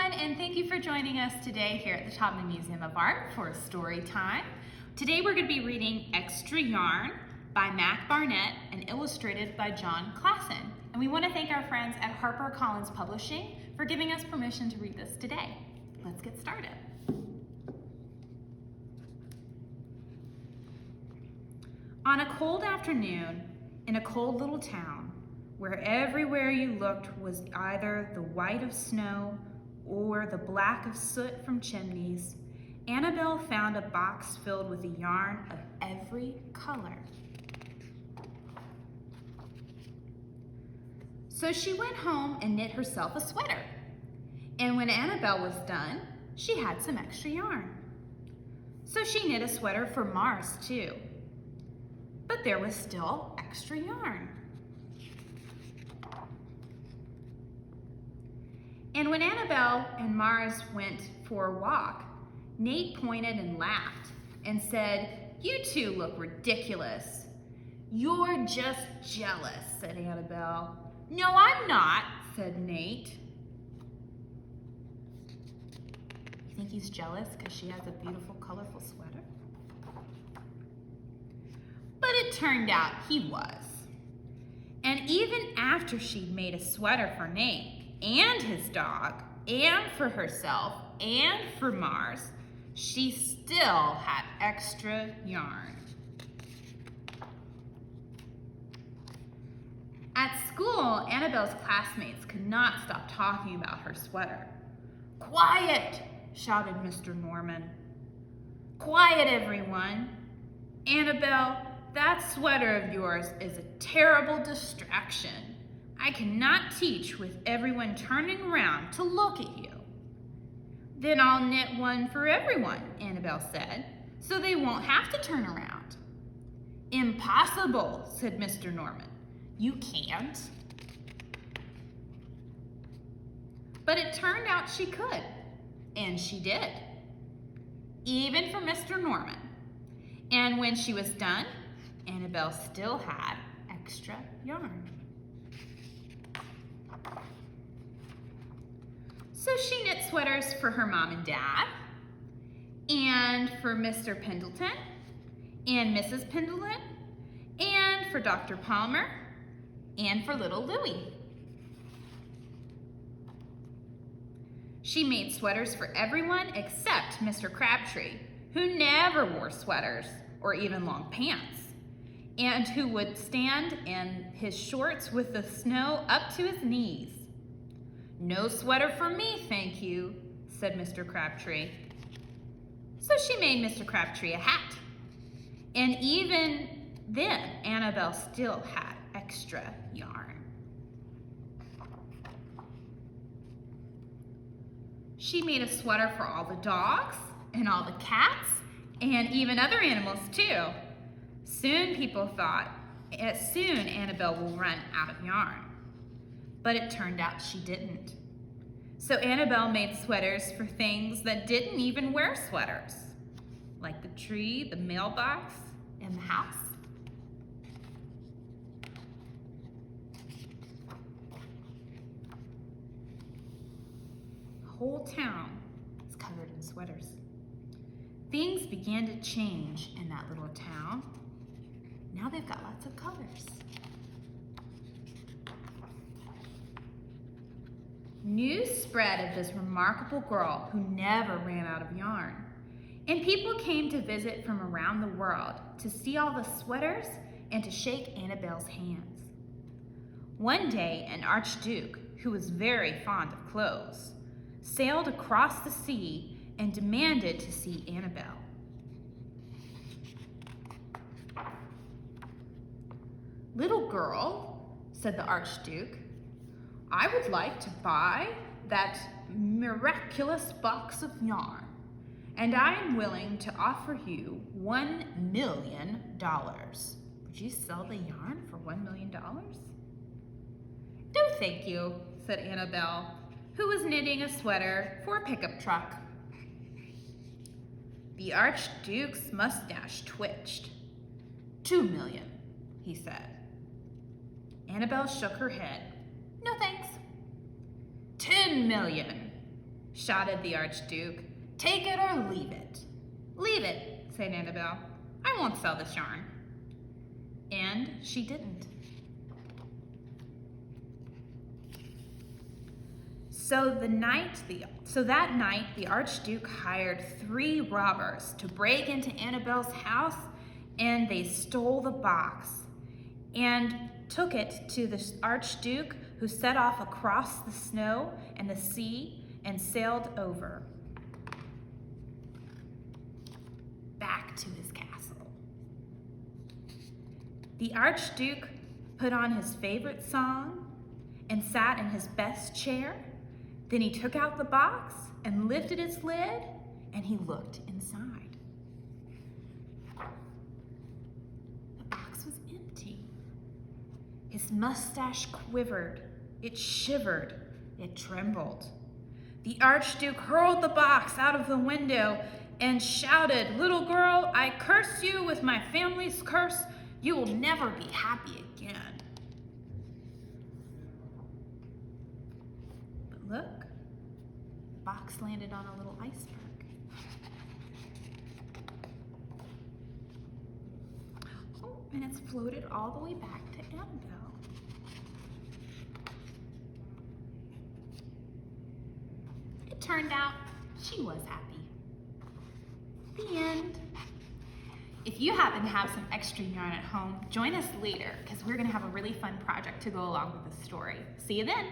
everyone, and thank you for joining us today here at the Taubman Museum of Art for a story time. Today we're going to be reading Extra Yarn by Mac Barnett and illustrated by John Klassen. And we want to thank our friends at Harper Collins Publishing for giving us permission to read this today. Let's get started. On a cold afternoon in a cold little town, where everywhere you looked was either the white of snow or the black of soot from chimneys, Annabelle found a box filled with a yarn of every color. So she went home and knit herself a sweater. And when Annabelle was done, she had some extra yarn. So she knit a sweater for Mars too. But there was still extra yarn. And when Annabelle and Mars went for a walk, Nate pointed and laughed and said, "You two look ridiculous." "You're just jealous," said Annabelle. "No, I'm not," said Nate. You think he's jealous because she has a beautiful, colorful sweater? But it turned out he was. And even after she'd made a sweater for Nate, and his dog, and for herself, and for Mars, she still had extra yarn. At school, Annabelle's classmates could not stop talking about her sweater. "Quiet!" shouted Mr. Norman. "Quiet, everyone. Annabelle, that sweater of yours is a terrible distraction. I cannot teach with everyone turning around to look at you." "Then I'll knit one for everyone," Annabelle said, "so they won't have to turn around." "Impossible," said Mr. Norman. "You can't." But it turned out she could, and she did, even for Mr. Norman. And when she was done, Annabelle still had extra yarn. So she knit sweaters for her mom and dad, and for Mr. Pendleton, and Mrs. Pendleton, and for Dr. Palmer, and for little Louie. She made sweaters for everyone except Mr. Crabtree, who never wore sweaters or even long pants, and who would stand in his shorts with the snow up to his knees. "No sweater for me, thank you," said Mr. Crabtree. So she made Mr. Crabtree a hat. And even then, Annabelle still had extra yarn. She made a sweater for all the dogs and all the cats and even other animals too. Soon Annabelle will run out of yarn. But it turned out she didn't. So Annabelle made sweaters for things that didn't even wear sweaters, like the tree, the mailbox, and the house. The whole town is covered in sweaters. Things began to change in that little town. Now they've got lots of colors. News spread of this remarkable girl who never ran out of yarn, and people came to visit from around the world to see all the sweaters and to shake Annabelle's hands. One day, an archduke, who was very fond of clothes, sailed across the sea and demanded to see Annabelle. "Little girl," said the archduke, "I would like to buy that miraculous box of yarn, and I am willing to offer you $1 million. Would you sell the yarn for $1 million? "No, thank you," said Annabelle, who was knitting a sweater for a pickup truck. The archduke's mustache twitched. $2 million, he said. Annabelle shook her head. "No, thanks." 10 million. shouted the Archduke. "Take it or leave it." "Leave it," said Annabelle. "I won't sell this yarn." And she didn't. So that night, the Archduke hired 3 robbers to break into Annabelle's house, and they stole the box and took it to the Archduke, who set off across the snow and the sea and sailed over back to his castle. The Archduke put on his favorite song and sat in his best chair. Then he took out the box and lifted its lid, and he looked inside. The box was empty. His mustache quivered, it shivered, it trembled. The Archduke hurled the box out of the window and shouted, "Little girl, I curse you with my family's curse. You will never be happy again." But look, the box landed on a little iceberg. Oh, and it's floated all the way back to Annabelle. It turned out she was happy. The end. If you happen to have some extra yarn at home, join us later because we're going to have a really fun project to go along with the story. See you then.